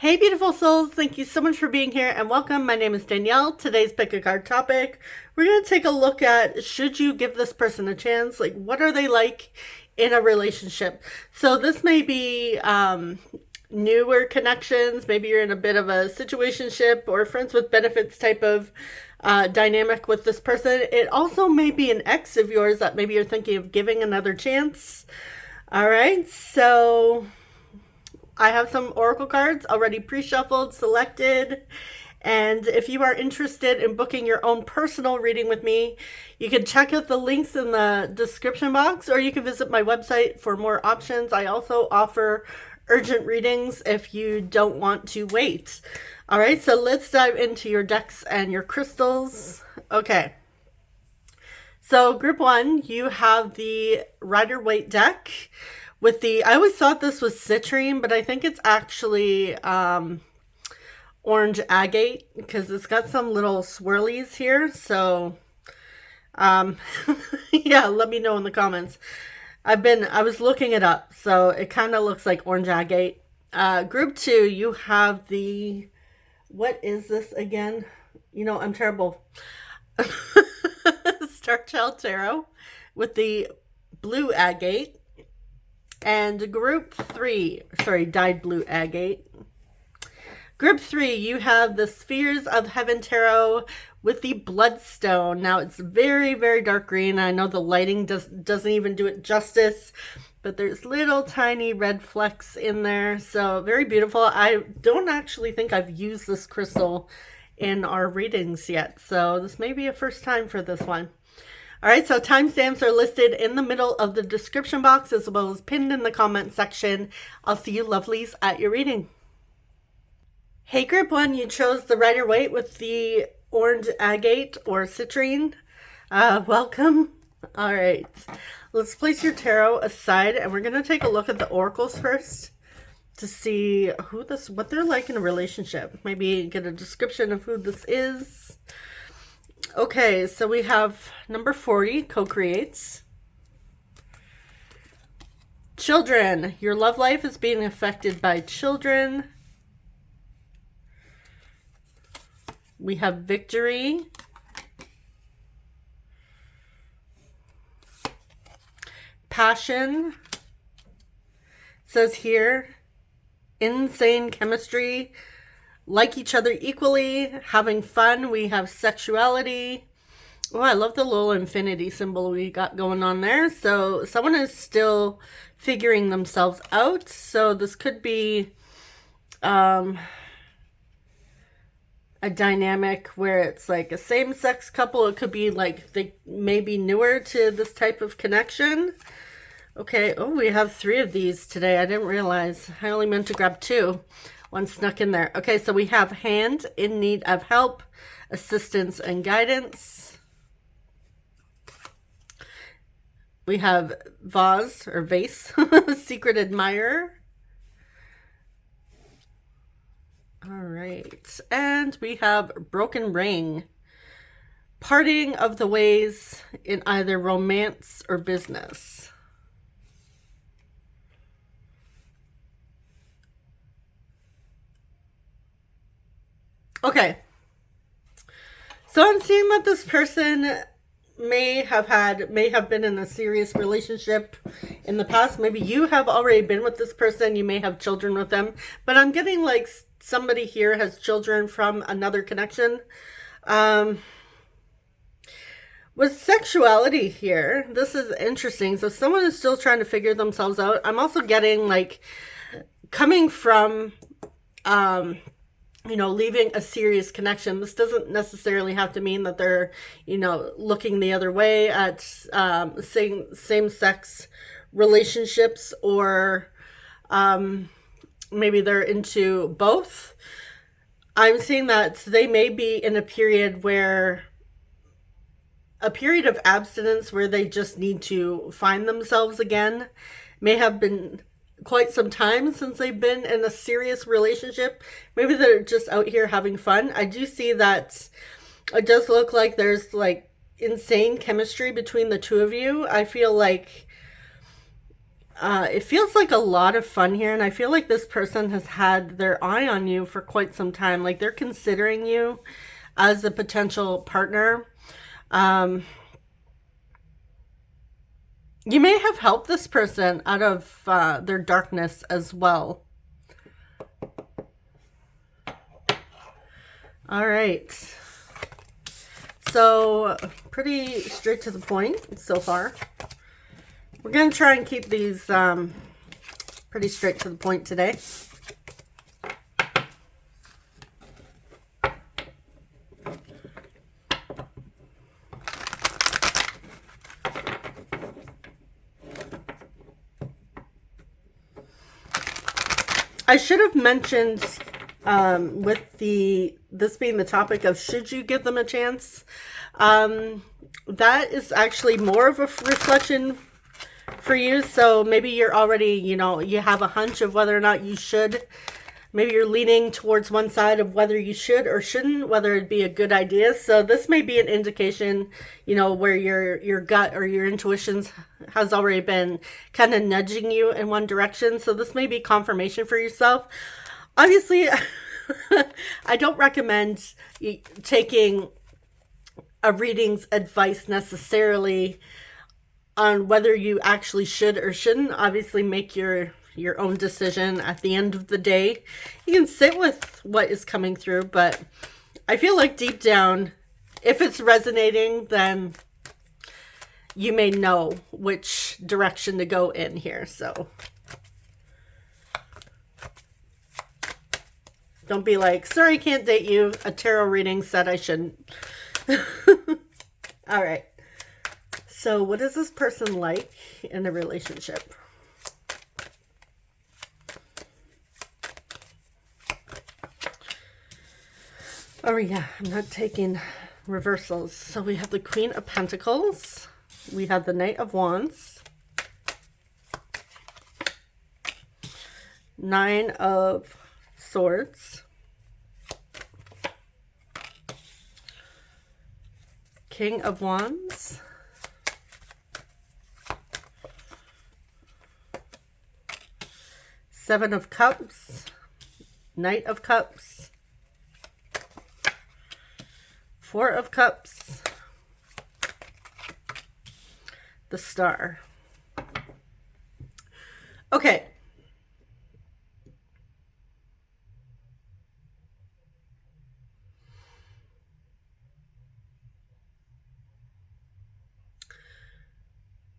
Hey, beautiful souls. Thank you so much for being here and welcome. My name is Danielle. Today's pick a card topic. We're going to take a look at, should you give this person a chance? Like, what are they like in a relationship? So this may be newer connections. Maybe you're in a bit of a situationship or friends with benefits type of dynamic with this person. It also may be an ex of yours that maybe you're thinking of giving another chance. All right, so I have some oracle cards already pre-shuffled, selected, and if you are interested in booking your own personal reading with me, you can check out the links in the description box, or you can visit my website for more options. I also offer urgent readings if you don't want to wait. All right, so let's dive into your decks and your crystals. Okay. So group one, you have the Rider-Waite deck with the, I always thought this was citrine, but I think it's actually orange agate because it's got some little swirlies here. So yeah, let me know in the comments. I was looking it up, so it kind of looks like orange agate. Group two, you have the, what is this again? You know, I'm terrible. Star Child Tarot with the blue agate. And group three, sorry, dyed blue agate. Group three, you have the Spheres of Heaven Tarot with the Bloodstone. Now it's very, very dark green. I know the lighting doesn't even do it justice, but there's little tiny red flecks in there. So very beautiful. I don't actually think I've used this crystal in our readings yet. So this may be a first time for this one. All right, so timestamps are listed in the middle of the description box as well as pinned in the comment section. I'll see you lovelies at your reading. Hey, group one, you chose the Rider-Waite with the orange agate or citrine. Welcome. All right, let's place your tarot aside and we're going to take a look at the oracles first to see what they're like in a relationship. Maybe get a description of who this is. Okay, so we have number 40, co-creates. Children, your love life is being affected by children. We have victory. Passion. It says here, insane chemistry. Like each other equally, having fun. We have sexuality. Oh, I love the little infinity symbol we got going on there. So someone is still figuring themselves out. So this could be a dynamic where it's like a same-sex couple. It could be like they may be newer to this type of connection. Okay, oh, we have 3 of these today. I didn't realize. I only meant to grab 2. One snuck in there. Okay, so we have hand, in need of help, assistance, and guidance. We have vase or vase, secret admirer. All right, and we have broken ring, parting of the ways in either romance or business. Okay, so I'm seeing that this person may have been in a serious relationship in the past. Maybe you have already been with this person. You may have children with them, but I'm getting like somebody here has children from another connection. With sexuality here, this is interesting. So someone is still trying to figure themselves out. I'm also getting like coming from you know, leaving a serious connection. This doesn't necessarily have to mean that they're, you know, looking the other way at same-sex relationships, or maybe they're into both. I'm seeing that they may be in a period of abstinence where they just need to find themselves again. May have been quite some time since they've been in a serious relationship. Maybe they're just out here having fun. I do see that it does look like there's like insane chemistry between the two of you. I feel like It feels like a lot of fun here, and I feel like this person has had their eye on you for quite some time. Like they're considering you as a potential partner. Um, you may have helped this person out of their darkness as well. All right. So, pretty straight to the point so far. We're going to try and keep these pretty straight to the point today. I should have mentioned with this being the topic of should you give them a chance, that is actually more of a reflection for you. So maybe you're already, you have a hunch of whether or not you should. Maybe you're leaning towards one side of whether you should or shouldn't, whether it'd be a good idea. So this may be an indication, where your gut or your intuitions has already been kind of nudging you in one direction. So this may be confirmation for yourself. Obviously, I don't recommend taking a reading's advice necessarily on whether you actually should or shouldn't. Obviously, make your own decision at the end of the day. You can sit with what is coming through, but I feel like deep down, if it's resonating, then you may know which direction to go in here. So don't be like, sorry, can't date you. A tarot reading said I shouldn't. All right. So what is this person like in a relationship? Oh yeah, I'm not taking reversals. So we have the Queen of Pentacles. We have the Knight of Wands. Nine of Swords. King of Wands. Seven of Cups. Knight of Cups. Four of Cups. The Star. Okay.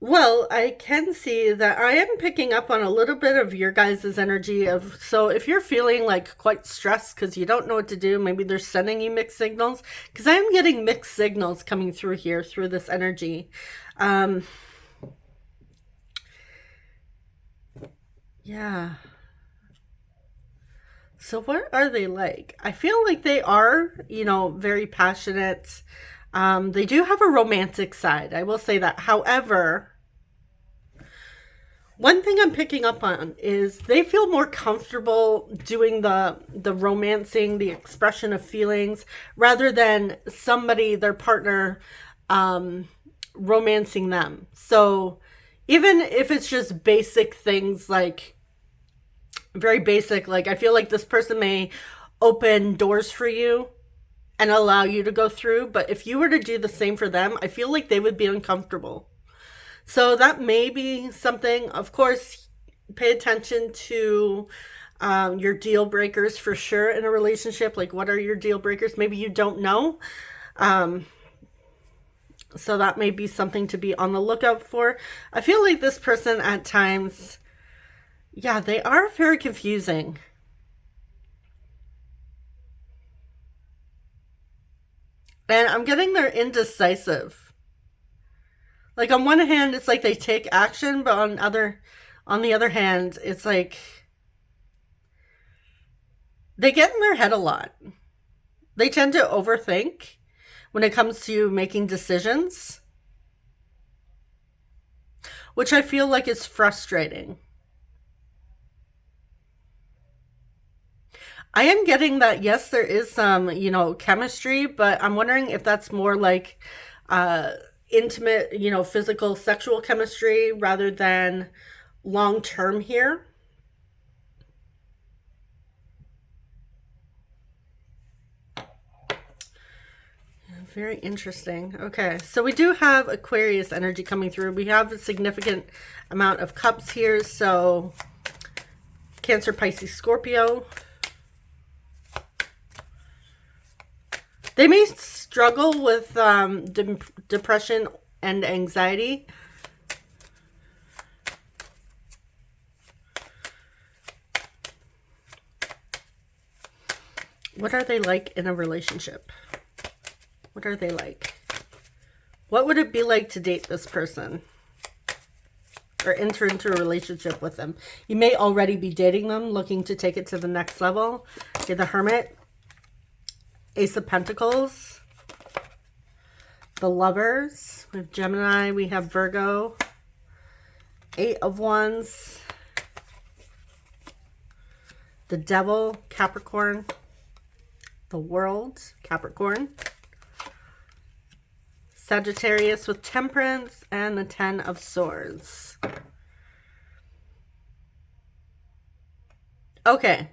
Well, I can see that I am picking up on a little bit of your guys' energy of, so if you're feeling like quite stressed because you don't know what to do, maybe they're sending you mixed signals, because I am getting mixed signals coming through here through this energy. Yeah. So what are they like? I feel like they are, very passionate. They do have a romantic side. I will say that. However, one thing I'm picking up on is they feel more comfortable doing the romancing, the expression of feelings, rather than somebody, their partner, romancing them. So even if it's just basic things, like very basic, like I feel like this person may open doors for you and allow you to go through, but if you were to do the same for them, I feel like they would be uncomfortable. So that may be something. Of course, pay attention to your deal breakers for sure in a relationship. Like, what are your deal breakers? Maybe you don't know. So that may be something to be on the lookout for. I feel like this person at times, yeah, they are very confusing. And I'm getting they're indecisive. Like on one hand, it's like they take action, but on the other hand, it's like they get in their head a lot. They tend to overthink when it comes to making decisions, which I feel like is frustrating. I am getting that, yes, there is some, chemistry, but I'm wondering if that's more like intimate, physical, sexual chemistry rather than long term here. Very interesting. Okay, so we do have Aquarius energy coming through. We have a significant amount of cups here. So Cancer, Pisces, Scorpio. They may struggle with depression and anxiety. What are they like in a relationship? What are they like? What would it be like to date this person or enter into a relationship with them? You may already be dating them, looking to take it to the next level. Okay, the Hermit, Ace of Pentacles, the Lovers, we have Gemini, we have Virgo, Eight of Wands, the Devil, Capricorn, the World, Capricorn, Sagittarius with Temperance, and the Ten of Swords. Okay.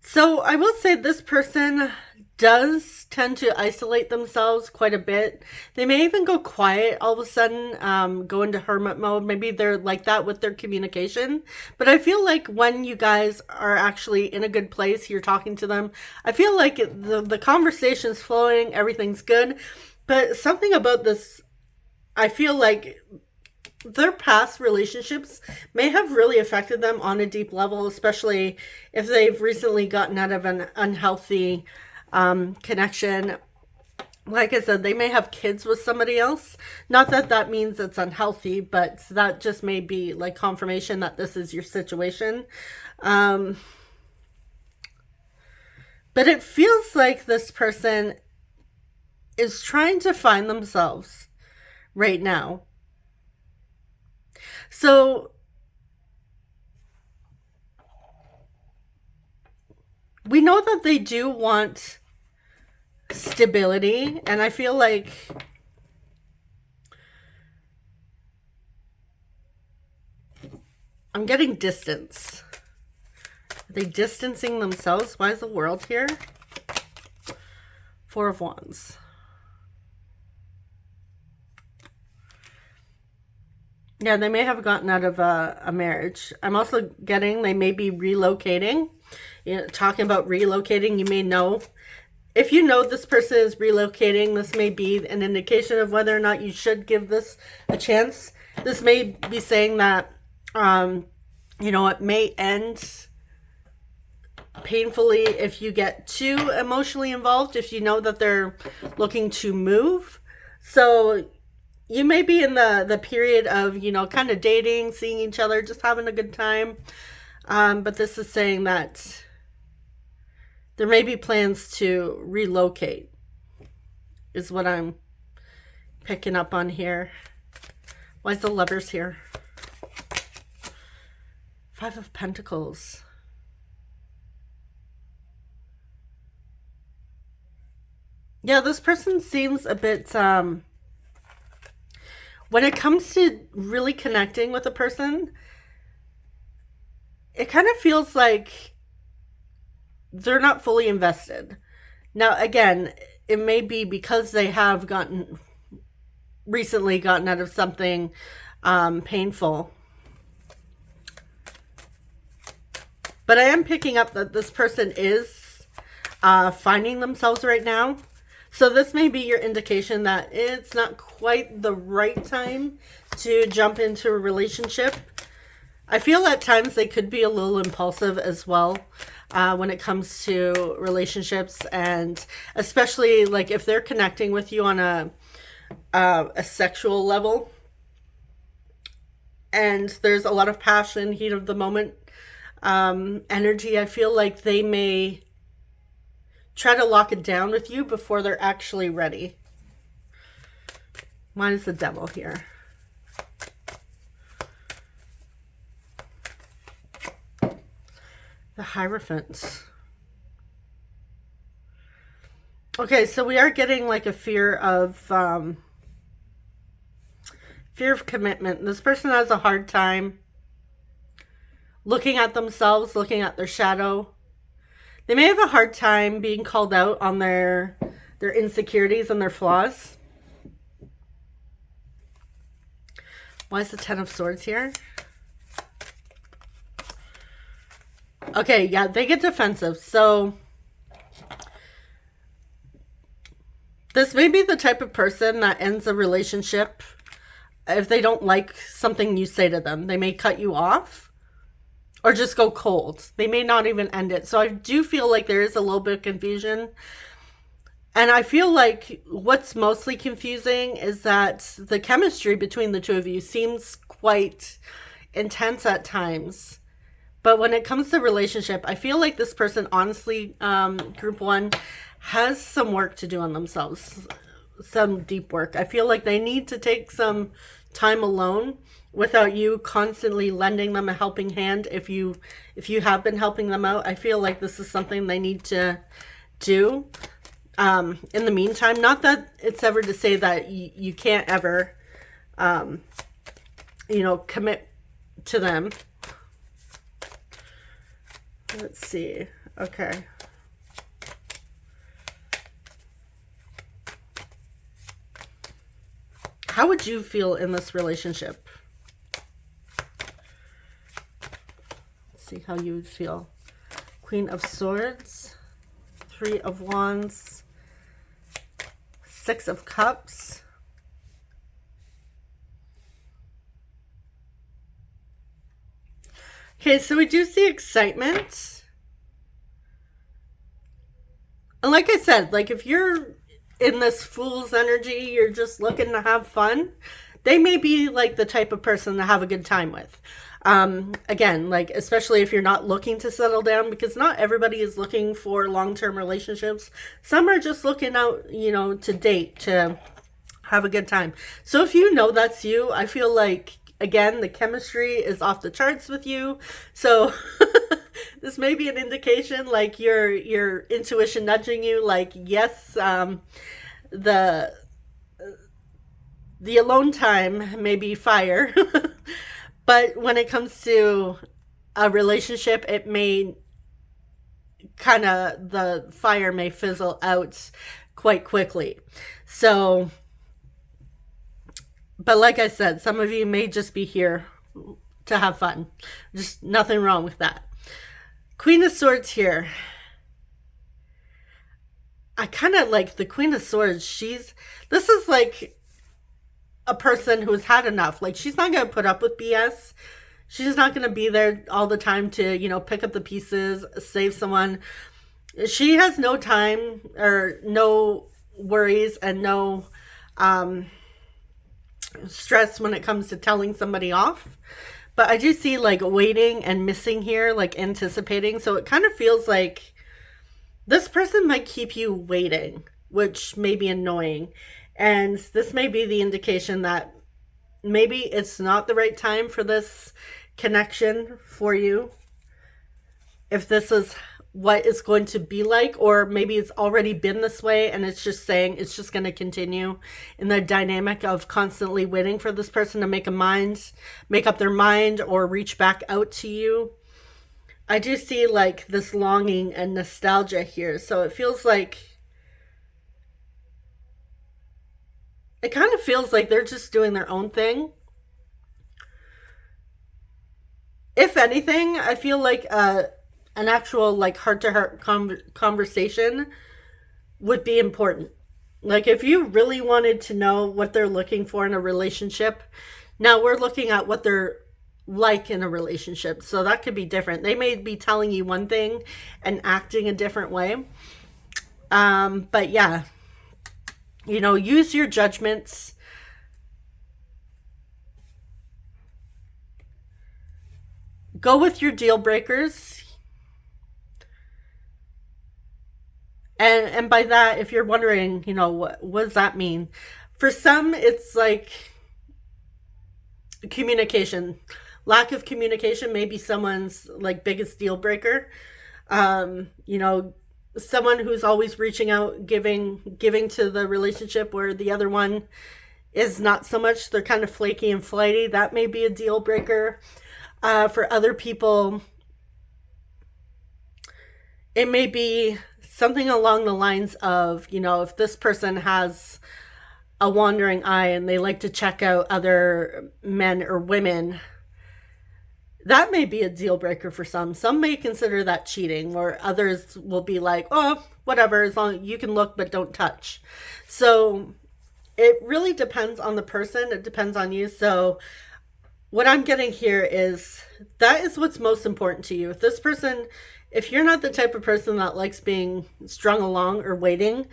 So I will say this person does tend to isolate themselves quite a bit. They may even go quiet all of a sudden, go into hermit mode. Maybe they're like that with their communication. But I feel like when you guys are actually in a good place, you're talking to them, I feel like the conversation's flowing, everything's good. But something about this, I feel like their past relationships may have really affected them on a deep level, especially if they've recently gotten out of an unhealthy connection. Like I said, they may have kids with somebody else. Not that that means it's unhealthy, but that just may be like confirmation that this is your situation. But it feels like this person is trying to find themselves right now. So we know that they do want stability, and I feel like I'm getting distance. Are they distancing themselves? Why is the World here? Four of Wands. Yeah, they may have gotten out of a marriage. I'm also getting they may be relocating. You know, talking about relocating, you may know. If you know this person is relocating, this may be an indication of whether or not you should give this a chance. This may be saying that, you know, it may end painfully if you get too emotionally involved, if you know that they're looking to move. So you may be in the period of, you know, kind of dating, seeing each other, just having a good time. But this is saying that there may be plans to relocate, is what I'm picking up on here. Why is the Lovers here? Five of Pentacles. Yeah, this person seems a bit, when it comes to really connecting with a person, it kind of feels like they're not fully invested. Now, again, it may be because they have recently gotten out of something painful. But I am picking up that this person is finding themselves right now. So this may be your indication that it's not quite the right time to jump into a relationship. I feel at times they could be a little impulsive as well when it comes to relationships, and especially like if they're connecting with you on a sexual level and there's a lot of passion, heat of the moment energy. I feel like they may try to lock it down with you before they're actually ready. Mine is the Devil here. The Hierophant. Okay, so we are getting like a fear of commitment. This person has a hard time looking at themselves, looking at their shadow. They may have a hard time being called out on their insecurities and their flaws. Why is the Ten of Swords here? Okay, yeah, they get defensive. So this may be the type of person that ends a relationship if they don't like something you say to them. They may cut you off or just go cold. They may not even end it. So I do feel like there is a little bit of confusion. And I feel like what's mostly confusing is that the chemistry between the two of you seems quite intense at times. But when it comes to relationship, I feel like this person, honestly, group one, has some work to do on themselves, some deep work. I feel like they need to take some time alone without you constantly lending them a helping hand. If you have been helping them out, I feel like this is something they need to do. In the meantime, not that it's ever to say that you can't ever, commit to them. Let's see. Okay. How would you feel in this relationship? Let's see how you would feel. Queen of Swords, Three of Wands, Six of Cups. Okay, so we do see excitement. And like I said, like if you're in this fool's energy, you're just looking to have fun, they may be like the type of person to have a good time with. Again, like especially if you're not looking to settle down, because not everybody is looking for long-term relationships. Some are just looking out, to date, to have a good time. So if you know that's you, I feel like, again, the chemistry is off the charts with you. So this may be an indication, like your intuition nudging you, like, yes, the alone time may be fire. But when it comes to a relationship, it may the fire may fizzle out quite quickly. So, but like I said, some of you may just be here to have fun. Just nothing wrong with that. Queen of Swords here. I kind of like the Queen of Swords. This is like a person who's had enough. Like, she's not going to put up with BS. She's not going to be there all the time to, pick up the pieces, save someone. She has no time or no worries and no stress when it comes to telling somebody off. But I do see like waiting and missing here, like anticipating. So it kind of feels like this person might keep you waiting, which may be annoying. And this may be the indication that maybe it's not the right time for this connection for you. If this is what it's going to be like, or maybe it's already been this way and it's just saying it's just going to continue in the dynamic of constantly waiting for this person to make up their mind or reach back out to you. I do see like this longing and nostalgia here. So it feels like, it kind of feels like they're just doing their own thing. If anything, I feel like an actual like heart-to-heart conversation would be important. Like if you really wanted to know what they're looking for in a relationship, now we're looking at what they're like in a relationship. So that could be different. They may be telling you one thing and acting a different way. But yeah, use your judgments. Go with your deal breakers. And by that, if you're wondering, what does that mean? For some, it's like communication. Lack of communication may be someone's like biggest deal breaker. someone who's always reaching out, giving to the relationship, where the other one is not so much. They're kind of flaky and flighty. That may be a deal breaker. For other people, it may be something along the lines of, if this person has a wandering eye and they like to check out other men or women, that may be a deal breaker for some. Some may consider that cheating, or others will be like, oh, whatever, as long as you can look but don't touch. So it really depends on the person. It depends on you. So what I'm getting here is that is what's most important to you. If this person, if you're not the type of person that likes being strung along or waiting,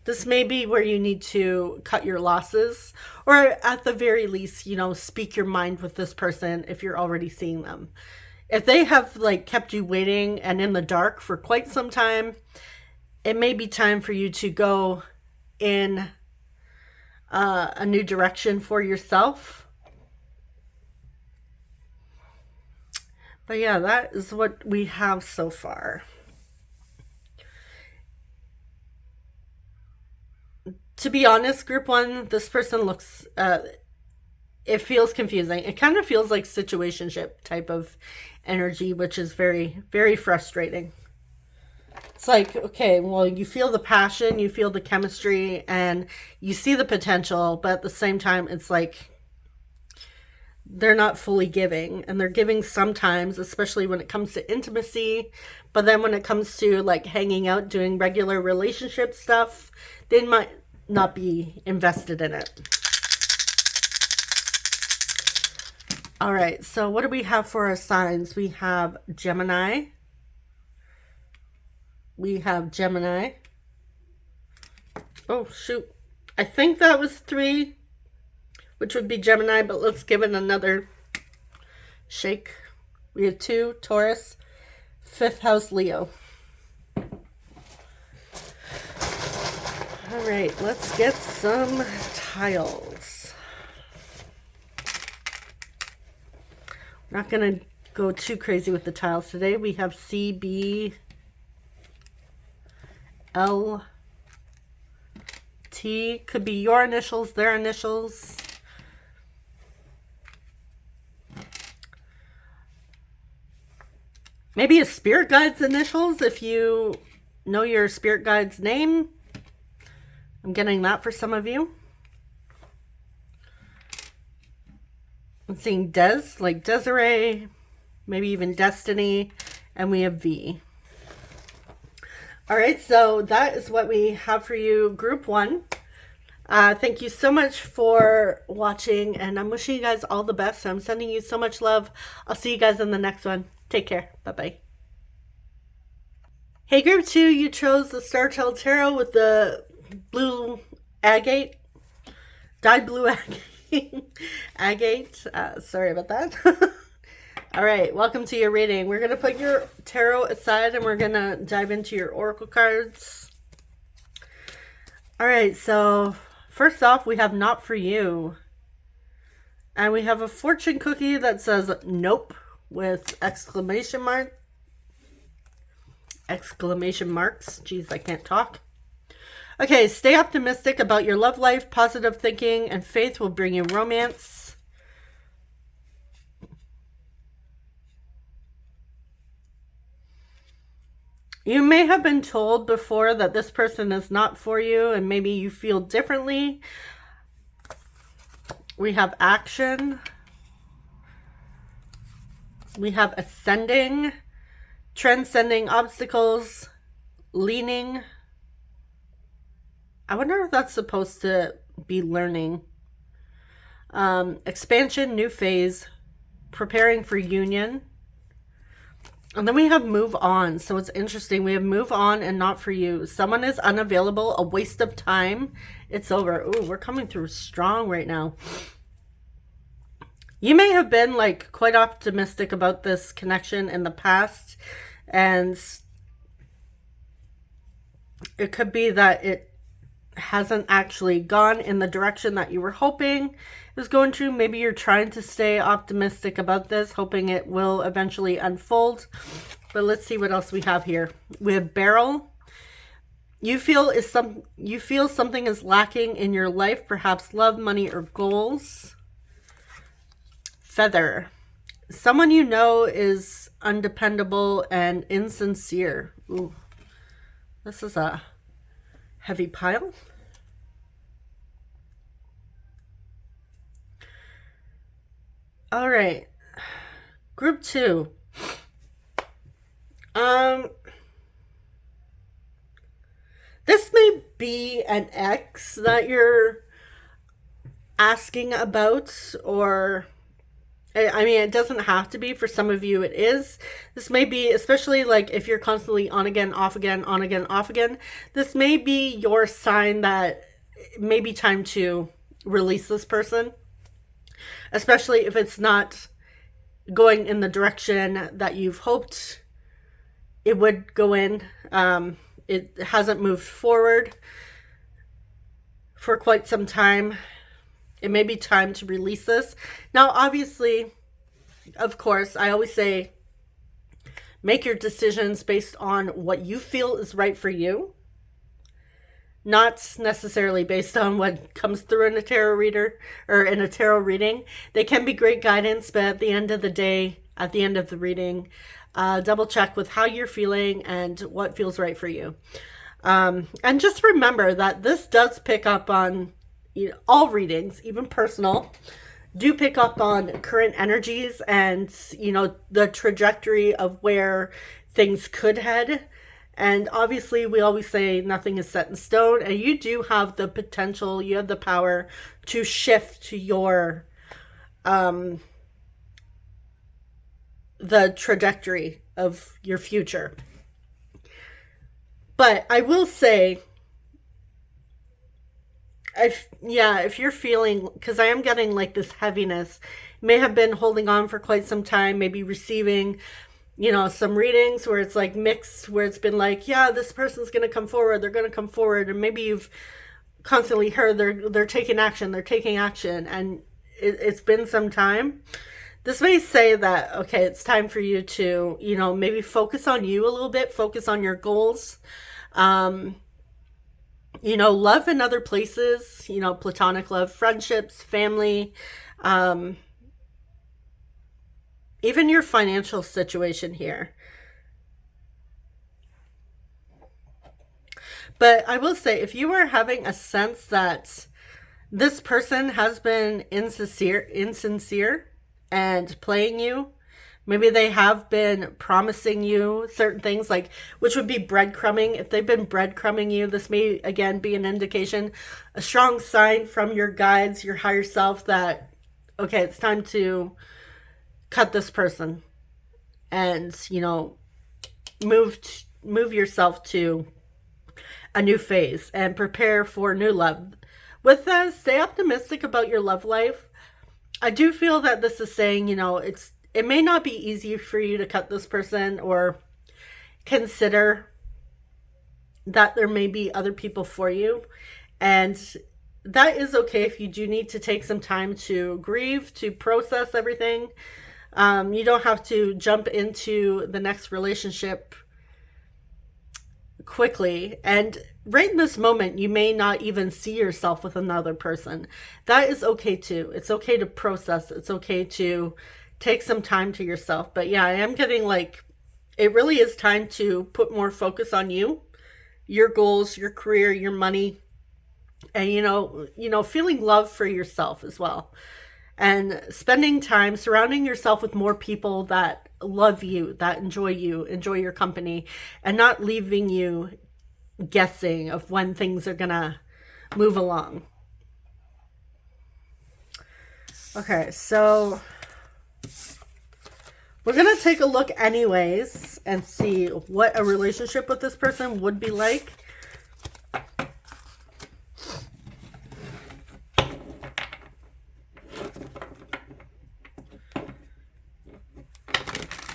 this may be where you need to cut your losses, or at the very least, speak your mind with this person if you're already seeing them. If they have kept you waiting and in the dark for quite some time, it may be time for you to go in a new direction for yourself. But yeah, that is what we have so far. To be honest, group one, this person looks, it feels confusing. It kind of feels like situationship type of energy, which is very, very frustrating. It's like, okay, well, you feel the passion, you feel the chemistry, and you see the potential, but at the same time, it's like they're not fully giving, and they're giving sometimes, especially when it comes to intimacy. But then when it comes to hanging out, doing regular relationship stuff, they might not be invested in it. All right, so what do we have for our signs? We have Gemini. We have Gemini. Oh, shoot. I think that was 3, which would be Gemini, but let's give it another shake. We have 2, Taurus, 5th house, Leo. All right, let's get some tiles. I'm not going to go too crazy with the tiles today. We have C, B, L, T. Could be your initials, their initials. Maybe a spirit guide's initials if you know your spirit guide's name. I'm getting that for some of you. I'm seeing Des, like Desiree, maybe even Destiny, and we have V. All right, so that is what we have for you, group one. Thank you so much for watching, and I'm wishing you guys all the best. I'm sending you so much love. I'll see you guys in the next one. Take care. Bye-bye. Hey, group two, you chose the Untitled Tarot with the blue agate, dyed blue agate. Sorry about that. All right, welcome to your reading. We're going to put your tarot aside and we're going to dive into your oracle cards. All right, so first off, we have Not For You. And we have a fortune cookie that says nope with exclamation marks. Jeez, I can't talk. Okay, stay optimistic about your love life. Positive thinking and faith will bring you romance. You may have been told before that this person is not for you, and maybe you feel differently. We have action. We have ascending, transcending obstacles, leaning. I wonder if that's supposed to be learning. Expansion, new phase, preparing for union. And then we have move on. So it's interesting. We have move on and not for you. Someone is unavailable, a waste of time. It's over. Ooh, we're coming through strong right now. You may have been like quite optimistic about this connection in the past, and it could be that it hasn't actually gone in the direction that you were hoping it was going to. Maybe you're trying to stay optimistic about this, hoping it will eventually unfold, But let's see what else we have here. We have Beryl. You feel something is lacking in your life, perhaps love, money, or goals. Feather. Someone you know is undependable and insincere. Ooh, this is a heavy pile. All right. Group 2. This may be an ex that you're asking about, or I mean, it doesn't have to be. For some of you, it is. This may be, especially like if you're constantly on again, off again, on again, off again. This may be your sign that it may be time to release this person, especially if it's not going in the direction that you've hoped it would go in. It hasn't moved forward for quite some time. It may be time to release this. Now, obviously, of course, I always say, make your decisions based on what you feel is right for you, not necessarily based on what comes through in a tarot reader or in a tarot reading. They can be great guidance, but at the end of the day, at the end of the reading, double check with how you're feeling and what feels right for you. And just remember that this does pick up on, you know, all readings, even personal, do pick up on current energies and, you know, the trajectory of where things could head. And obviously, we always say nothing is set in stone, and you do have the potential, you have the power to shift your the trajectory of your future. But I will say, if you're feeling, because I am getting like this heaviness, you may have been holding on for quite some time, maybe receiving, you know, some readings where it's like mixed, where it's been like, yeah, this person's going to come forward, they're going to come forward, and maybe you've constantly heard they're taking action, and it's been some time. This may say that, okay, it's time for you to, you know, maybe focus on you a little bit, focus on your goals. You know, love in other places, you know, platonic love, friendships, family, even your financial situation here. But I will say, if you are having a sense that this person has been insincere and playing you, maybe they have been promising you certain things, like, which would be breadcrumbing. If they've been breadcrumbing you, this may, again, be an indication, a strong sign from your guides, your higher self, that, okay, it's time to cut this person and, you know, move yourself to a new phase and prepare for new love. With that, stay optimistic about your love life. I do feel that this is saying, you know, it may not be easy for you to cut this person, or consider that there may be other people for you. And that is okay if you do need to take some time to grieve, to process everything. You don't have to jump into the next relationship quickly. And right in this moment, you may not even see yourself with another person. That is okay too. It's okay to process. It's okay to take some time to yourself. But yeah, I am getting like, it really is time to put more focus on you, your goals, your career, your money, and you know, feeling love for yourself as well. And spending time surrounding yourself with more people that love you, that enjoy your company, and not leaving you guessing of when things are gonna move along. Okay, so we're gonna take a look anyways and see what a relationship with this person would be like.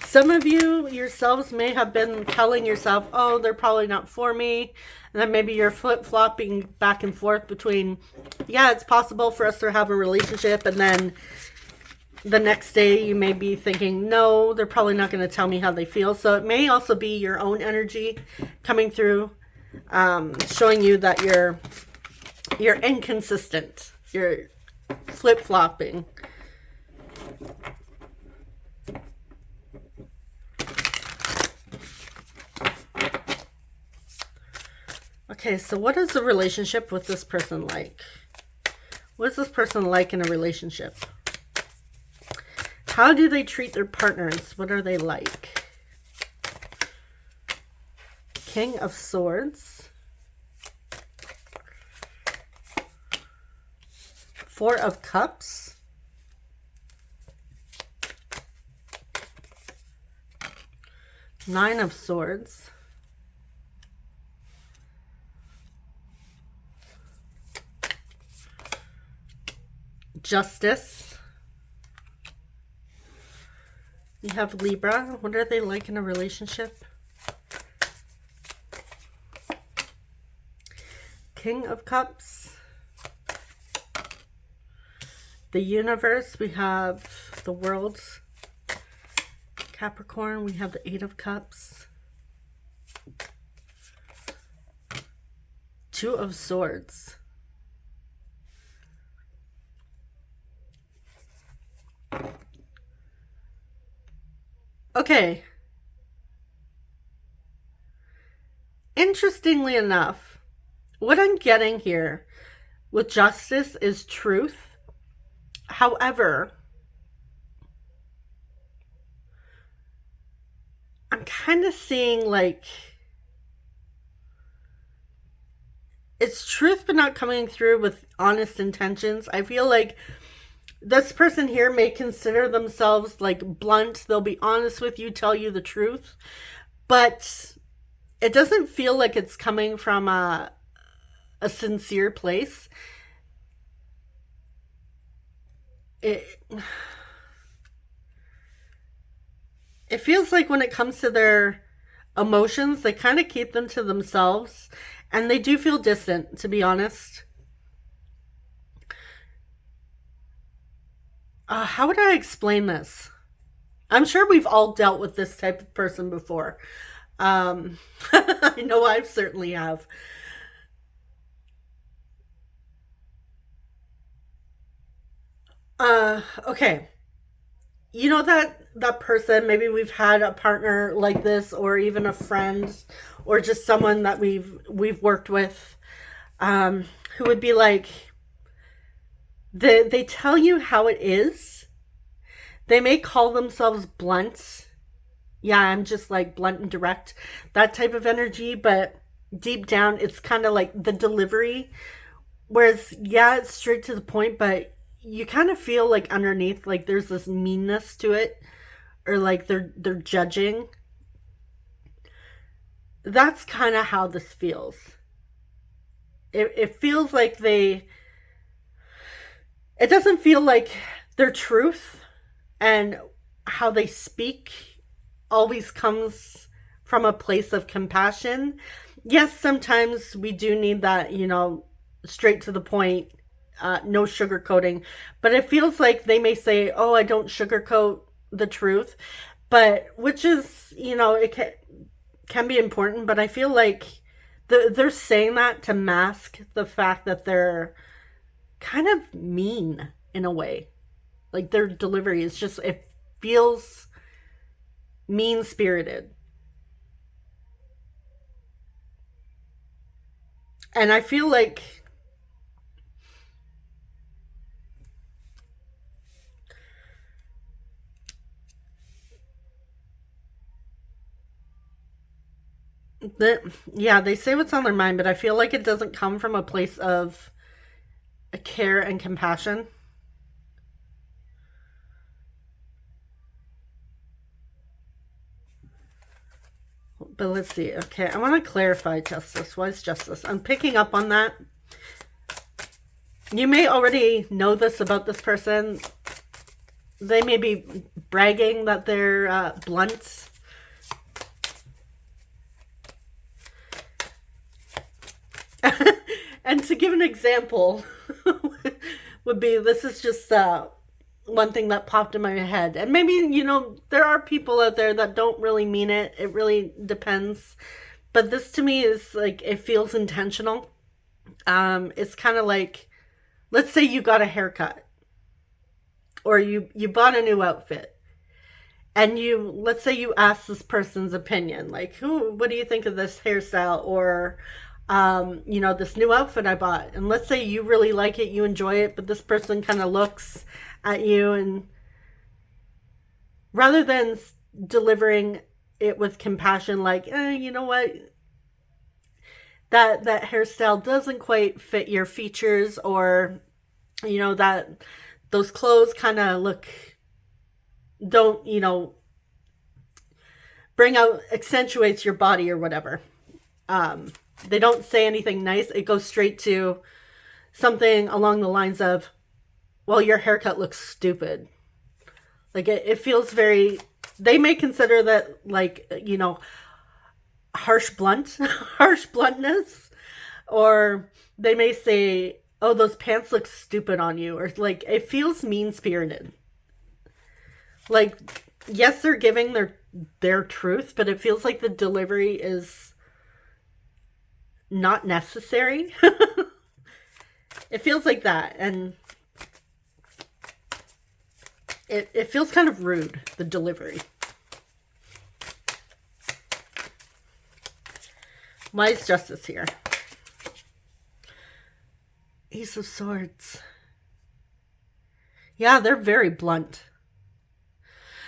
Some of you yourselves may have been telling yourself, oh, they're probably not for me. And then maybe you're flip-flopping back and forth between, yeah, it's possible for us to have a relationship, and then the next day you may be thinking, no, they're probably not going to tell me how they feel. So it may also be your own energy coming through, showing you that you're inconsistent, you're flip-flopping. Okay, so what is the relationship with this person like? What is this person like in a relationship? How do they treat their partners? What are they like? King of Swords. Four of Cups. Nine of Swords. Justice. You have Libra. What are they like in a relationship? King of Cups. The Universe. We have the World. Capricorn. We have the Eight of Cups. Two of Swords. Okay. Interestingly enough, what I'm getting here with Justice is truth. However, I'm kind of seeing like it's truth but not coming through with honest intentions. I feel like this person here may consider themselves like blunt. They'll be honest with you, tell you the truth. But it doesn't feel like it's coming from a sincere place. It feels like when it comes to their emotions, they kind of keep them to themselves. And they do feel distant, to be honest. How would I explain this? I'm sure we've all dealt with this type of person before. I know I certainly have. Okay. You know that person, maybe we've had a partner like this, or even a friend, or just someone that we've worked with, who would be like, they tell you how it is. They may call themselves blunt. Yeah, I'm just like blunt and direct, that type of energy, but deep down it's kind of like the delivery. Whereas, yeah, it's straight to the point, but you kind of feel like underneath, like there's this meanness to it, or like they're judging. That's kind of how this feels. It feels like it doesn't feel like their truth and how they speak always comes from a place of compassion. Yes, sometimes we do need that, straight to the point, no sugarcoating. But it feels like they may say, oh, I don't sugarcoat the truth. But, which is, it can be important. But I feel like they're saying that to mask the fact that they're kind of mean in a way. Like their delivery is just, it feels mean-spirited. And I feel like they say what's on their mind, but I feel like it doesn't come from a place of care and compassion. But let's see. Okay, I want to clarify Justice. Why is Justice? I'm picking up on that. You may already know this about this person. They may be bragging that they're blunt. And to give an example, would be, this is just one thing that popped in my head. And maybe, there are people out there that don't really mean it. It really depends. But this to me is like, it feels intentional. It's kind of like, let's say you got a haircut or you bought a new outfit, and let's say you ask this person's opinion, like, what do you think of this hairstyle, or this new outfit I bought? And let's say you really like it, you enjoy it, but this person kind of looks at you, and rather than delivering it with compassion, like, you know what, that hairstyle doesn't quite fit your features, or that those clothes kind of don't accentuates your body or whatever. They don't say anything nice. It goes straight to something along the lines of, well, your haircut looks stupid. Like, it feels very, they may consider that, like, harsh bluntness, or they may say, oh, those pants look stupid on you, or like, it feels mean-spirited. Like, yes, they're giving their truth, but it feels like the delivery is not necessary. It feels like that, and it feels kind of rude, the delivery. Why is Justice here? Ace of Swords. Yeah, they're very blunt.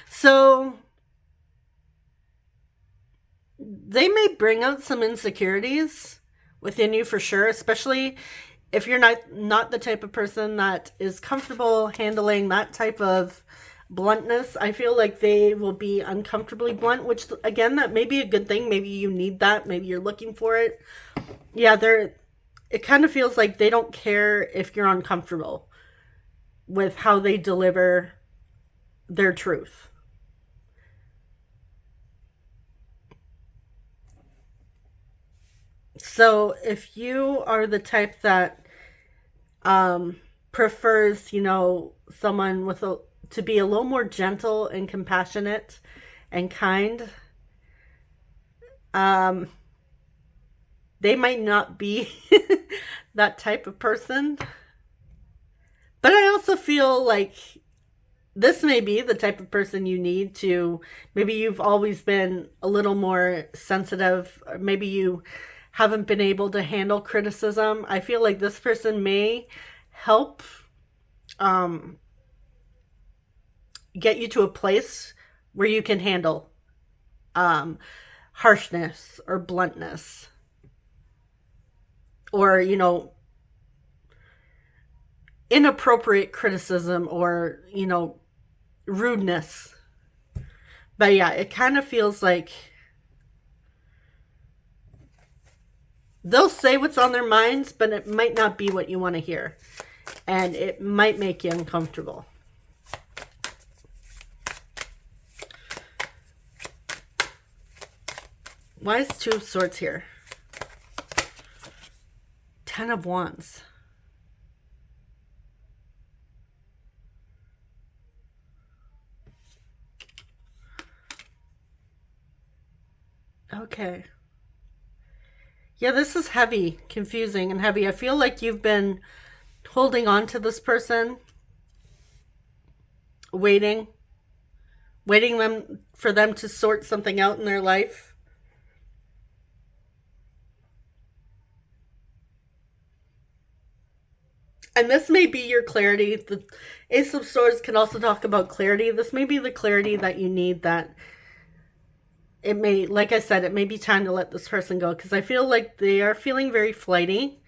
So they may bring out some insecurities within you for sure, especially if you're not the type of person that is comfortable handling that type of bluntness. I feel like they will be uncomfortably blunt, which, again, that may be a good thing. Maybe you need that. Maybe you're looking for it. Yeah, it kind of feels like they don't care if you're uncomfortable with how they deliver their truth. So if you are the type that prefers, someone to be a little more gentle and compassionate and kind, they might not be that type of person. But I also feel like this may be the type of person you need to, maybe you've always been a little more sensitive, or maybe you haven't been able to handle criticism. I feel like this person may help get you to a place where you can handle harshness or bluntness, or inappropriate criticism, or rudeness. But yeah, it kind of feels like they'll say what's on their minds, but it might not be what you want to hear, and it might make you uncomfortable. Why is Two of Swords here? Ten of Wands. Okay. Yeah, this is heavy, confusing and heavy. I feel like you've been holding on to this person, waiting for them to sort something out in their life. And this may be your clarity. The Ace of Swords can also talk about clarity. This may be the clarity that you need, that it may, like I said, it may be time to let this person go, because I feel like they are feeling very flighty.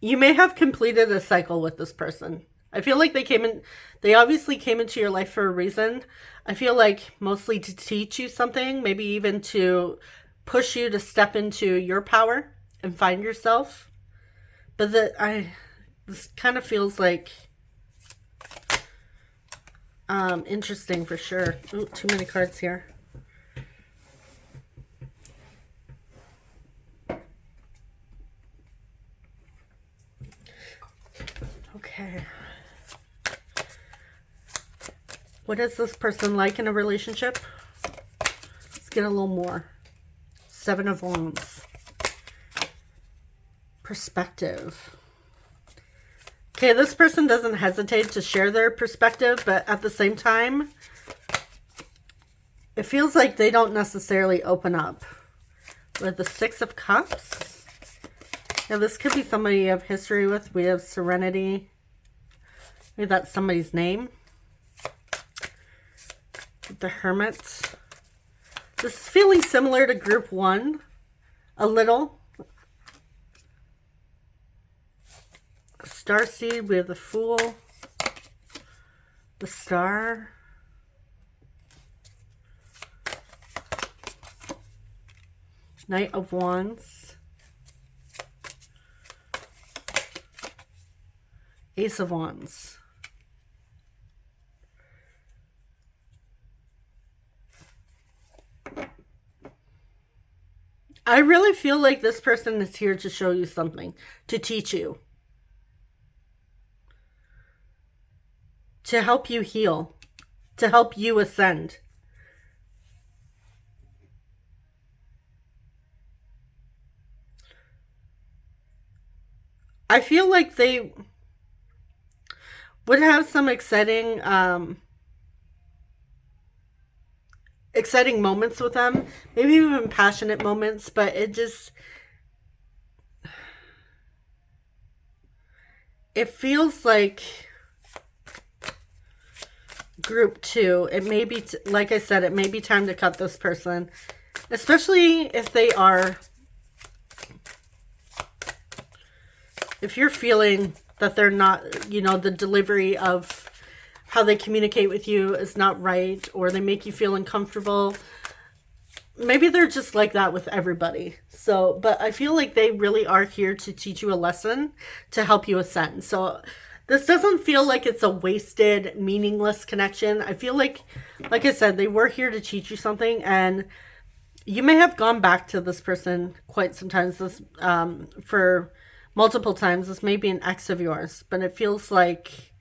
You may have completed a cycle with this person. I feel like they obviously came into your life for a reason. I feel like mostly to teach you something, maybe even to push you to step into your power and find yourself. But this kind of feels like interesting for sure. Ooh, too many cards here. What is this person like in a relationship? Let's get a little more. 7 of Wands. Perspective. Okay, this person doesn't hesitate to share their perspective, but at the same time, it feels like they don't necessarily open up. With the 6 of Cups. Now, this could be somebody you have history with. We have Serenity. Maybe that's somebody's name. The Hermit. This is feeling similar to group 1. A little. Starseed, we have the Fool. The Star. Knight of Wands. Ace of Wands. I really feel like this person is here to show you something, to teach you, to help you heal, to help you ascend. I feel like they would have some exciting moments with them, maybe even passionate moments, but it feels like group 2. It may be, like I said, it may be time to cut this person, especially if they are, if you're feeling that they're not, you know, the delivery of how they communicate with you is not right, or they make you feel uncomfortable. Maybe they're just like that with everybody. So, but I feel like they really are here to teach you a lesson, to help you ascend. So this doesn't feel like it's a wasted, meaningless connection. I feel like I said, they were here to teach you something, and you may have gone back to this person quite sometimes, this for multiple times. This may be an ex of yours, but it feels like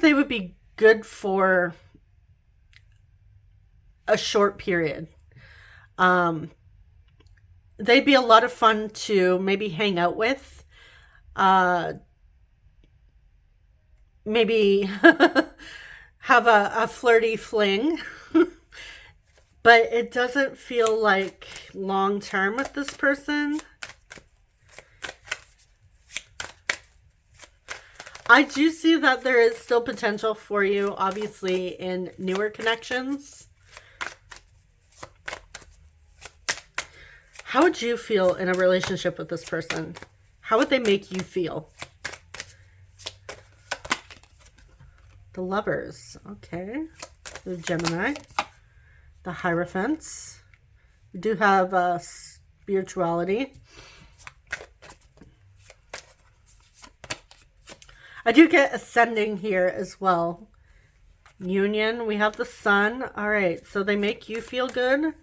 they would be good for a short period. They'd be a lot of fun to maybe hang out with. Maybe have a flirty fling. But it doesn't feel like long term with this person. I do see that there is still potential for you, obviously, in newer connections. How would you feel in a relationship with this person? How would they make you feel? The Lovers. Okay. The Gemini. The Hierophants. We do have spirituality. I do get ascending here as well. Union. We have the Sun. All right. So they make you feel good.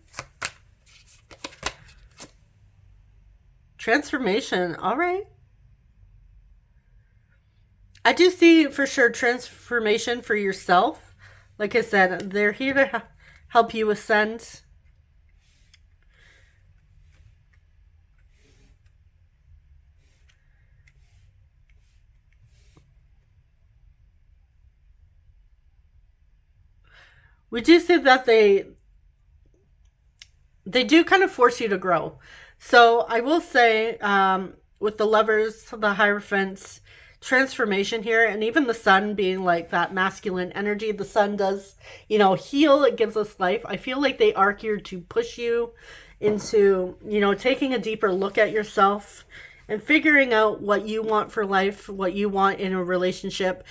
Transformation. All right. I do see for sure transformation for yourself. Like I said, they're here to help you ascend. We do see that they do kind of force you to grow. So I will say, with the Lovers, the Hierophants, transformation here, and even the Sun being like that masculine energy, the Sun does, you know, heal. It gives us life. I feel like they are here to push you into, you know, taking a deeper look at yourself and figuring out what you want for life, what you want in a relationship.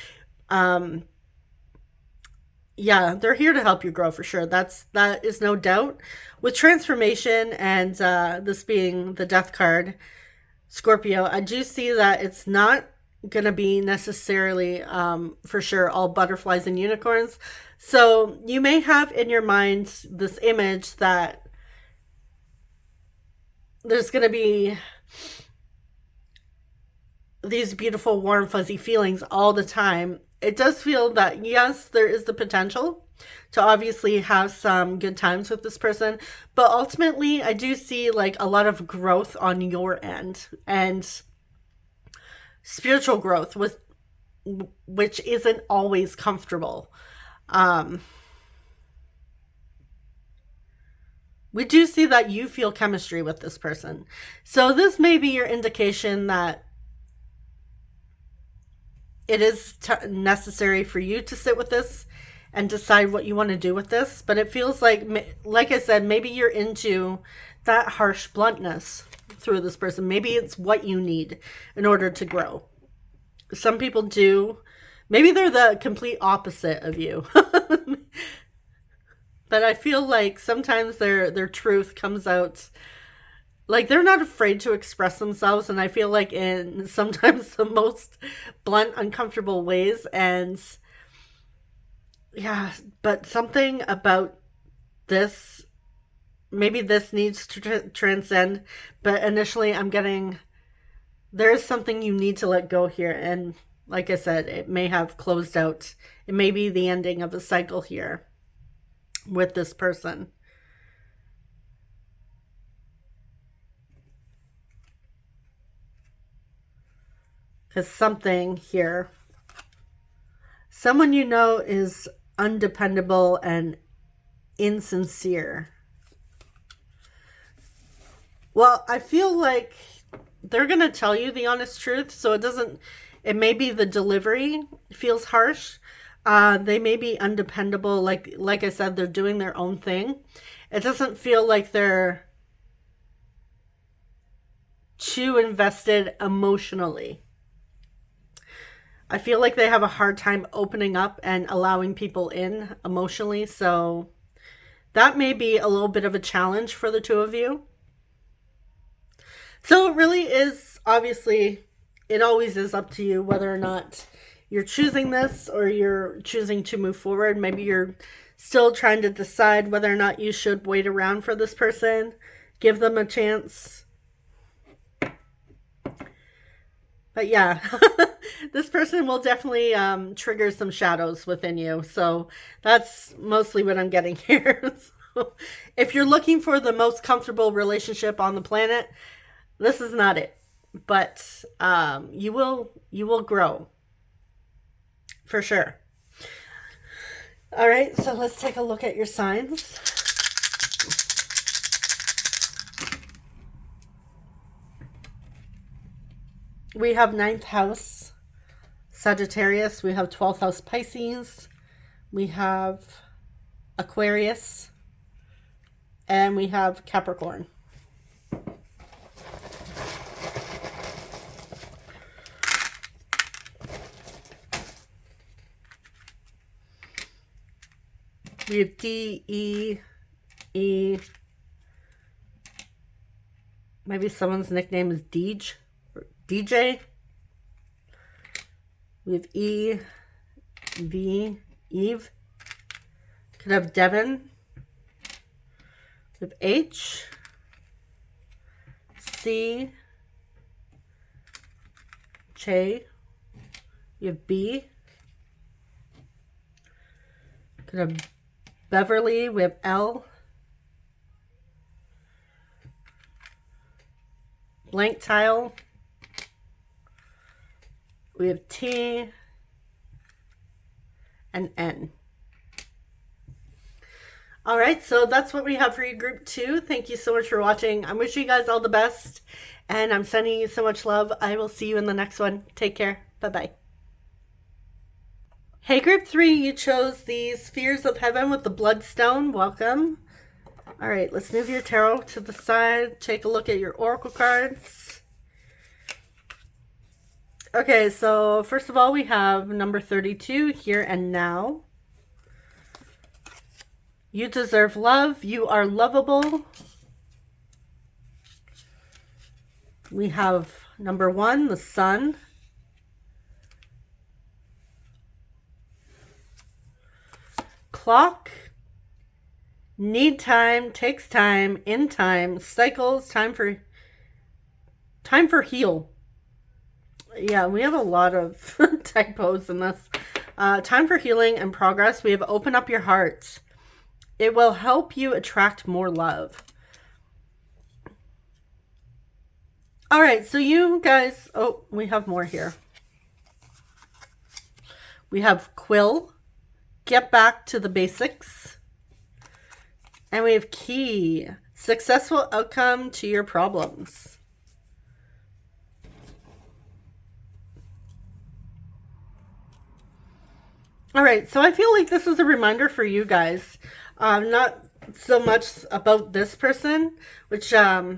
Yeah, they're here to help you grow for sure. That is no doubt. With transformation and this being the Death card, Scorpio, I do see that it's not going to be necessarily for sure all butterflies and unicorns. So you may have in your mind this image that there's going to be these beautiful, warm, fuzzy feelings all the time. It does feel that, yes, there is the potential to obviously have some good times with this person, but ultimately, I do see like a lot of growth on your end and spiritual growth with which isn't always comfortable. Um, we do see that you feel chemistry with this person. So this may be your indication that it is necessary for you to sit with this and decide what you want to do with this. But it feels like I said, maybe you're into that harsh bluntness through this person. Maybe it's what you need in order to grow. Some people do. Maybe they're the complete opposite of you. But I feel like sometimes their truth comes out, like they're not afraid to express themselves, and I feel like in sometimes the most blunt, uncomfortable ways. And yeah, but something about this, maybe this needs to transcend, but initially I'm getting, there is something you need to let go here. And like I said, it may have closed out. It may be the ending of a cycle here with this person. Because something here, someone you know is undependable and insincere. Well, I feel like they're going to tell you the honest truth, so it may be the delivery feels harsh. They may be undependable. Like I said, they're doing their own thing. It doesn't feel like they're too invested emotionally. I feel like they have a hard time opening up and allowing people in emotionally. So that may be a little bit of a challenge for the two of you. So it really is, obviously, it always is up to you whether or not you're choosing this or you're choosing to move forward. Maybe you're still trying to decide whether or not you should wait around for this person, give them a chance. But yeah, this person will definitely trigger some shadows within you. So that's mostly what I'm getting here. So if you're looking for the most comfortable relationship on the planet, this is not it. But you will grow. For sure. All right, so let's take a look at your signs. We have 9th house Sagittarius. We have 12th house Pisces. We have Aquarius. And we have Capricorn. We have D, E, E. Maybe someone's nickname is Deej or DJ. We have E, V, Eve. Could have Devin. We have H, C, J. We have B. Could have Beverly. We have L. Blank tile. We have T and N. All right, so that's what we have for you, group 2. Thank you so much for watching. I'm wishing you guys all the best, and I'm sending you so much love. I will see you in the next one. Take care. Bye-bye. Hey, group 3, you chose the Spheres of Heaven with the Bloodstone. Welcome. All right, let's move your tarot to the side. Take a look at your oracle cards. Okay, so first of all, we have number 32, here and now. You deserve love. You are lovable. We have number 1, the Sun. Clock. Need time, takes time, in time, cycles, time for heal. Yeah, we have a lot of typos in this. Time for healing and progress. We have open up your heart. It will help you attract more love. All right, so you guys, oh, we have more here. We have quill, get back to the basics. And we have key, successful outcome to your problems. All right, so I feel like this is a reminder for you guys. Not so much about this person, which I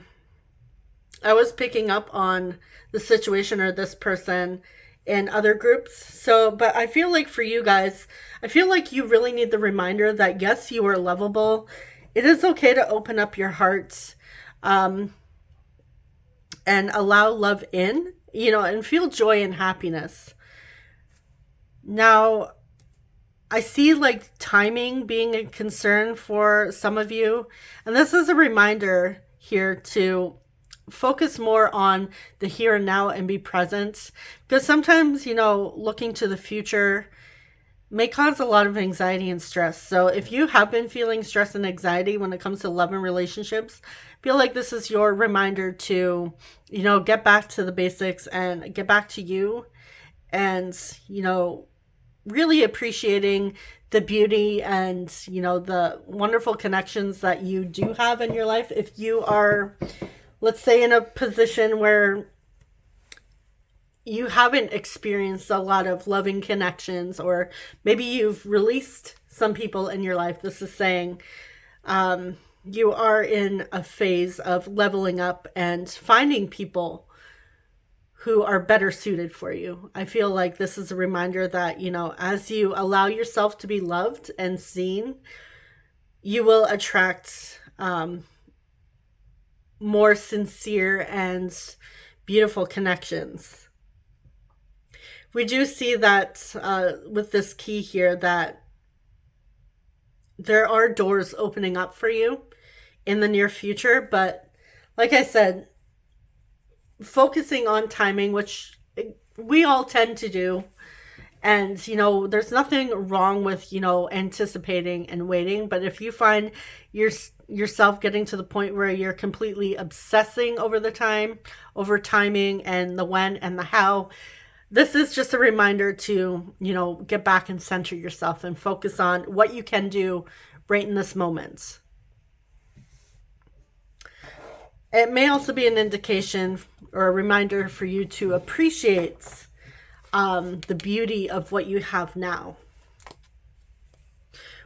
was picking up on the situation or this person in other groups. So, but I feel like for you guys, I feel like you really need the reminder that yes, you are lovable. It is okay to open up your heart and allow love in, you know, and feel joy and happiness. Now, I see like timing being a concern for some of you. And this is a reminder here to focus more on the here and now and be present. Because sometimes, you know, looking to the future may cause a lot of anxiety and stress. So if you have been feeling stress and anxiety when it comes to love and relationships, feel like this is your reminder to, you know, get back to the basics and get back to you and, you know, really appreciating the beauty and, you know, the wonderful connections that you do have in your life. If you are, let's say, in a position where you haven't experienced a lot of loving connections, or maybe you've released some people in your life, this is saying you are in a phase of leveling up and finding people who are better suited for you. I feel like this is a reminder that, you know, as you allow yourself to be loved and seen, you will attract more sincere and beautiful connections. We do see that with this key here that there are doors opening up for you in the near future, but like I said, focusing on timing, which we all tend to do. And, you know, there's nothing wrong with, you know, anticipating and waiting. But if you find yourself getting to the point where you're completely obsessing over the time, over timing and the when and the how, this is just a reminder to, you know, get back and center yourself and focus on what you can do right in this moment. It may also be an indication or a reminder for you to appreciate the beauty of what you have now.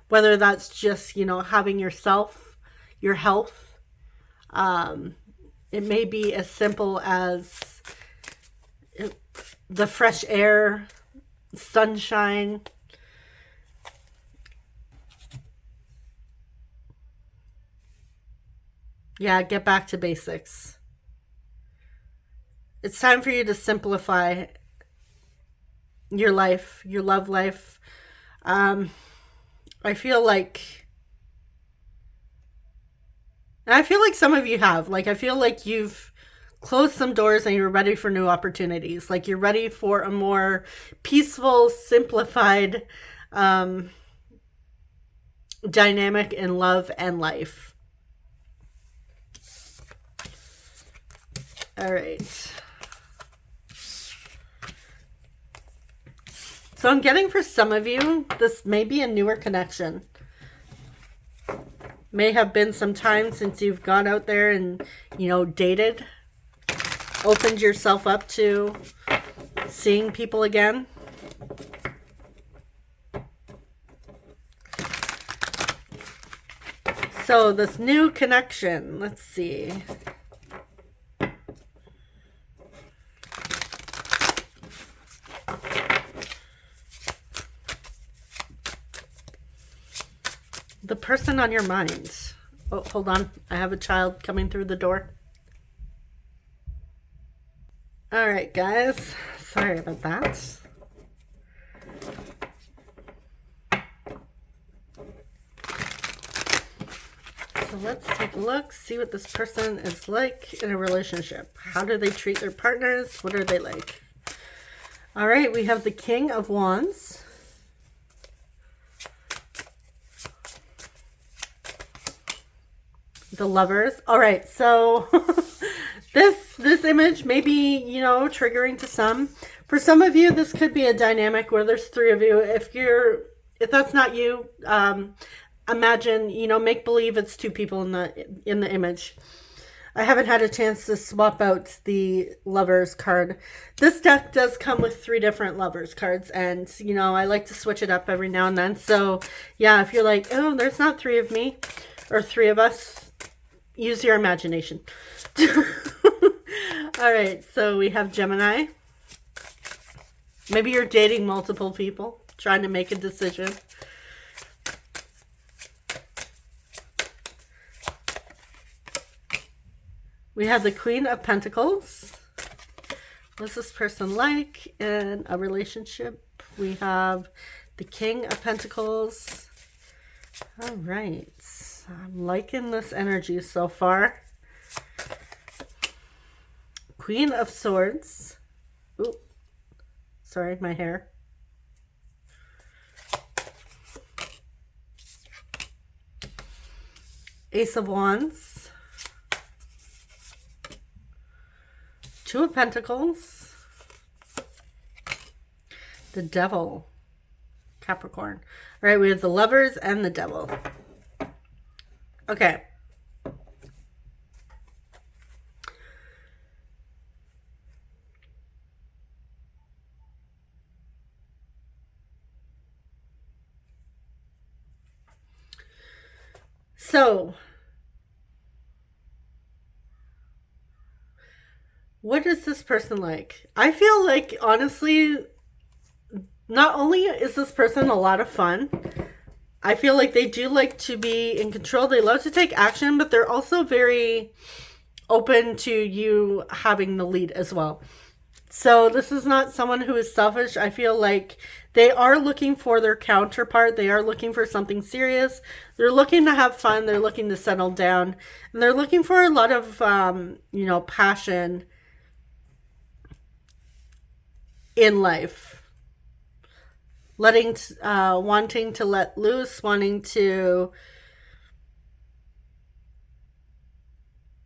Whether that's just, you know, having yourself, your health. It may be as simple as the fresh air, sunshine. Yeah, get back to basics. It's time for you to simplify your life, your love life. I feel like some of you have. Like, I feel like you've closed some doors and you're ready for new opportunities. Like, you're ready for a more peaceful, simplified dynamic in love and life. All right. So I'm getting for some of you, this may be a newer connection. May have been some time since you've gone out there and, you know, dated, opened yourself up to seeing people again. So this new connection, let's see. The person on your mind. Oh, hold on. I have a child coming through the door. All right, guys. Sorry about that. So let's take a look, see what this person is like in a relationship. How do they treat their partners? What are they like? All right, we have the King of Wands. The Lovers. All right, so this image may be, you know, triggering to some. For some of you, this could be a dynamic where there's three of you. If that's not you, imagine, you know, make believe it's two people in the image. I haven't had a chance to swap out the Lovers card. This deck does come with 3 different Lovers cards, and, you know, I like to switch it up every now and then. So, yeah, if you're like, oh, there's not 3 of me, or 3 of us, use your imagination. All right, so we have Gemini. Maybe you're dating multiple people, trying to make a decision. We have the Queen of Pentacles. What's this person like in a relationship? We have the King of Pentacles. All right. I'm liking this energy so far. Queen of Swords. Ooh. Sorry, my hair. Ace of Wands. 2 of Pentacles. The Devil. Capricorn. All right, we have the Lovers and the Devil. Okay. So, what is this person like? I feel like, honestly, not only is this person a lot of fun, I feel like they do like to be in control. They love to take action, but they're also very open to you having the lead as well. So this is not someone who is selfish. I feel like they are looking for their counterpart. They are looking for something serious. They're looking to have fun. They're looking to settle down. And they're looking for a lot of, you know, passion in life. Wanting to let loose, wanting to,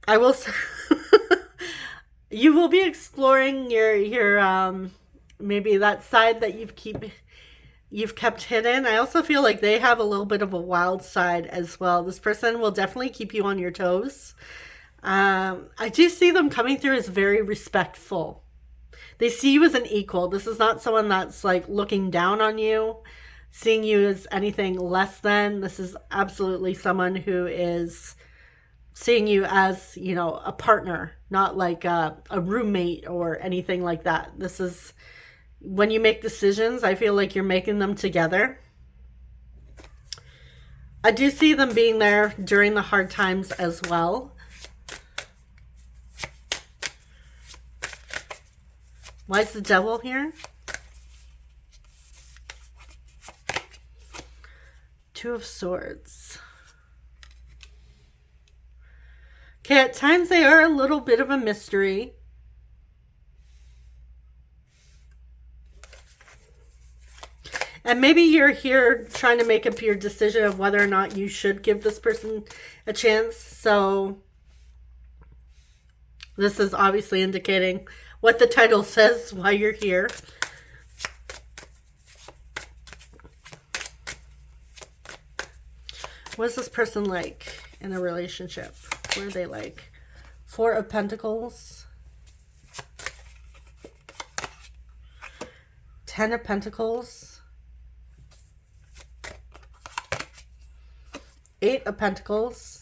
I will say, you will be exploring your maybe that side that you've kept hidden. I also feel like they have a little bit of a wild side as well. This person will definitely keep you on your toes. I do see them coming through as very respectful. They see you as an equal. This is not someone that's like looking down on you, seeing you as anything less than. This is absolutely someone who is seeing you as, you know, a partner, not like a roommate or anything like that. This is, when you make decisions, I feel like you're making them together. I do see them being there during the hard times as well. Why is the Devil here? 2 of Swords. Okay, at times they are a little bit of a mystery. And maybe you're here trying to make up your decision of whether or not you should give this person a chance. So this is obviously indicating what the title says, why you're here. What is this person like in a relationship? What are they like? 4 of Pentacles. 10 of Pentacles. 8 of Pentacles.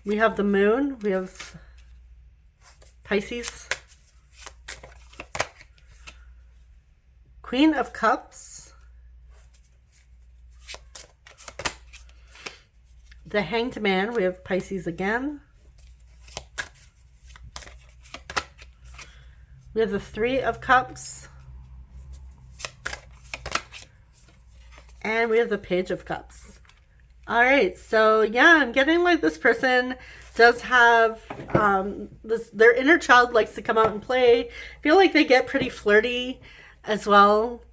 We have the Moon. We have Pisces. Queen of Cups. The Hanged Man. We have Pisces again. We have the 3 of Cups. And we have the Page of Cups. All right, so yeah, I'm getting like this person does have this, their inner child likes to come out and play. I feel like they get pretty flirty as well.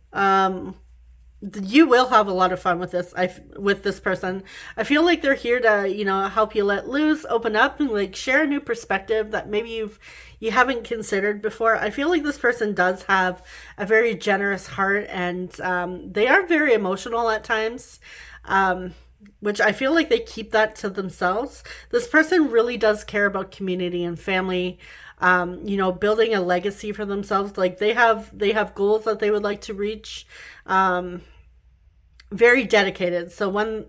You will have a lot of fun with with this person. I feel like they're here to, help you let loose, open up, and like share a new perspective that maybe you haven't considered before. I feel like this person does have a very generous heart, and they are very emotional at times. Which I feel like they keep that to themselves. This person really does care about community and family, building a legacy for themselves. Like they have goals that they would like to reach. Very dedicated. So when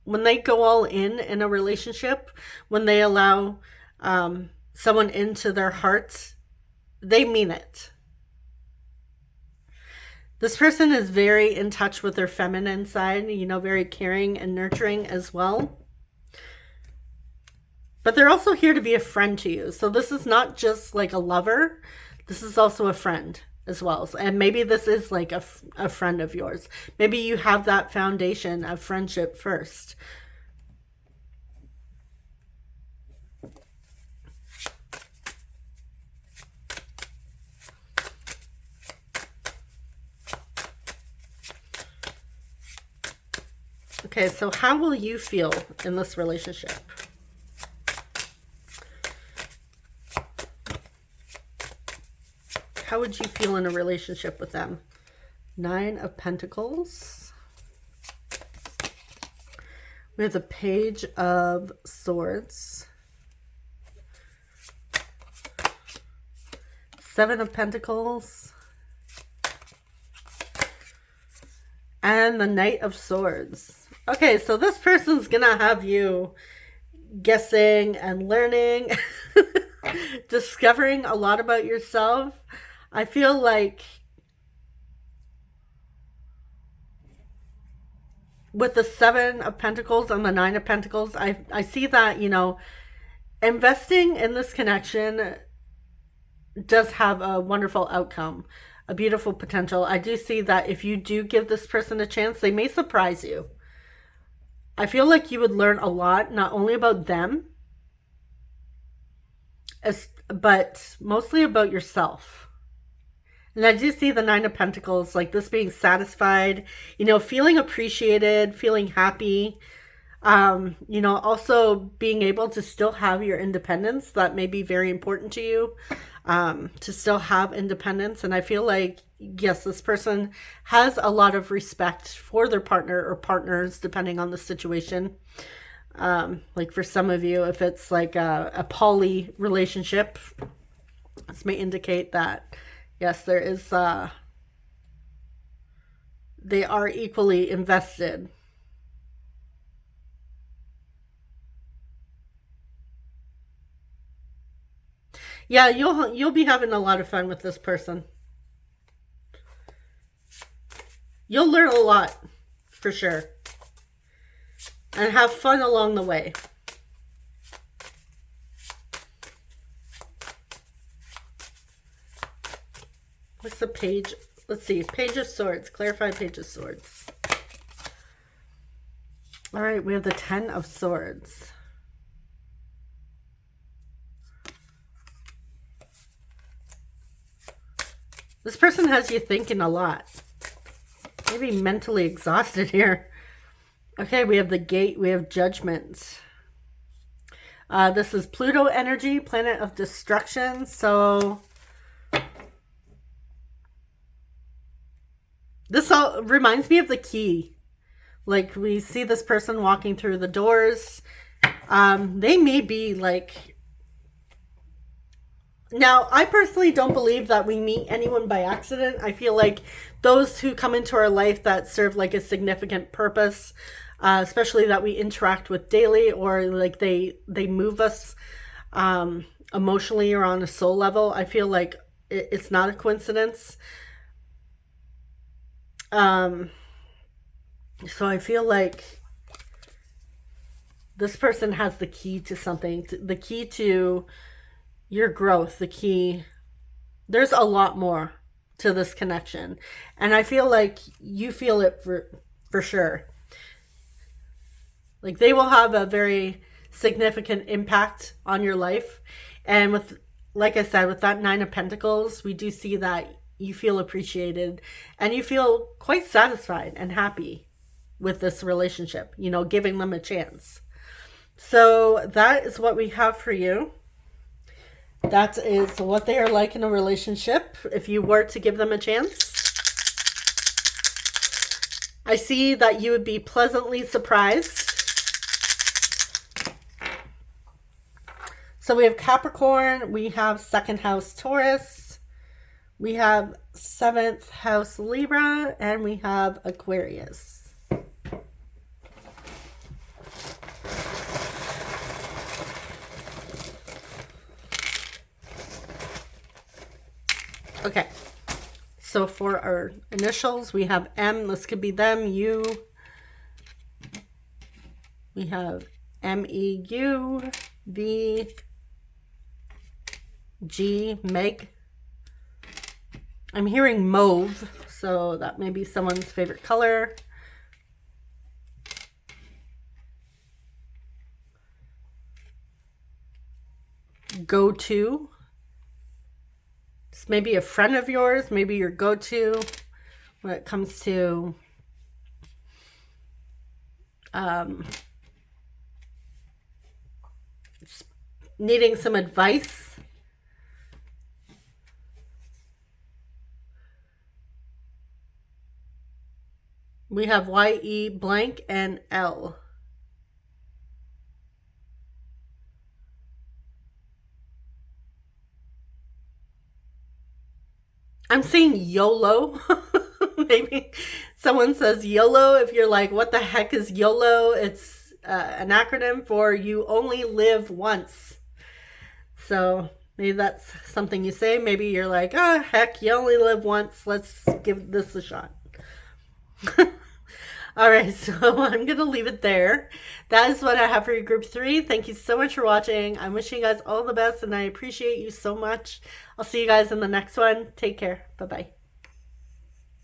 they go all in a relationship, when they allow someone into their hearts, they mean it. This person is very in touch with their feminine side, very caring and nurturing as well. But they're also here to be a friend to you. So this is not just like a lover, this is also a friend as well. And maybe this is like a friend of yours. Maybe you have that foundation of friendship first. Okay, so how will you feel in this relationship? How would you feel in a relationship with them? 9 of Pentacles. We have the Page of Swords. 7 of Pentacles. And the Knight of Swords. Okay, so this person's gonna have you guessing and learning, discovering a lot about yourself. I feel like with the 7 of Pentacles and the 9 of Pentacles, I see that, investing in this connection does have a wonderful outcome, a beautiful potential. I do see that if you do give this person a chance, they may surprise you. I feel like you would learn a lot, not only about them, but mostly about yourself. And I do see the 9 of Pentacles, like this being satisfied, feeling appreciated, feeling happy, also being able to still have your independence. That may be very important to you, to still have independence. And I feel like, yes, this person has a lot of respect for their partner or partners, depending on the situation. Like for some of you, if it's like a poly relationship, this may indicate that, yes, there is, they are equally invested. Yeah, you'll be having a lot of fun with this person. You'll learn a lot, for sure. And have fun along the way. What's the page? Let's see. Page of Swords. Clarify Page of Swords. All right, we have the 10 of Swords. This person has you thinking a lot. Maybe mentally exhausted here. Okay, we have the Gate. We have Judgment. This is Pluto energy, planet of destruction. So this all reminds me of the Key. Like we see this person walking through the doors. They may be like... Now, I personally don't believe that we meet anyone by accident. I feel like those who come into our life that serve like a significant purpose, especially that we interact with daily, or like they move us emotionally or on a soul level, I feel like it's not a coincidence. So I feel like this person has the key to something, the key to your growth, the key. There's a lot more to this connection, and I feel like you feel it for sure. Like they will have a very significant impact on your life. And with, like I said, with that Nine of Pentacles, we do see that you feel appreciated and you feel quite satisfied and happy with this relationship, you know, giving them a chance. So that is what we have for you. That is what they are like in a relationship if you were to give them a chance. I see that you would be pleasantly surprised. So we have Capricorn, we have second house Taurus, we have seventh house Libra, and we have Aquarius. Okay, so for our initials, we have M. This could be them, you. We have MEU, V, G, Meg. I'm hearing mauve, so that may be someone's favorite color. Go-to. This may be a friend of yours, maybe your go-to when it comes to needing some advice. We have YE blank and L. I'm seeing YOLO. Maybe someone says YOLO. If you're like, what the heck is YOLO? It's an acronym for you only live once. So maybe that's something you say. Maybe you're like, oh, heck, you only live once. Let's give this a shot. All right, so I'm going to leave it there. That is what I have for your group 3. Thank you so much for watching. I'm wishing you guys all the best, and I appreciate you so much. I'll see you guys in the next one. Take care. Bye-bye.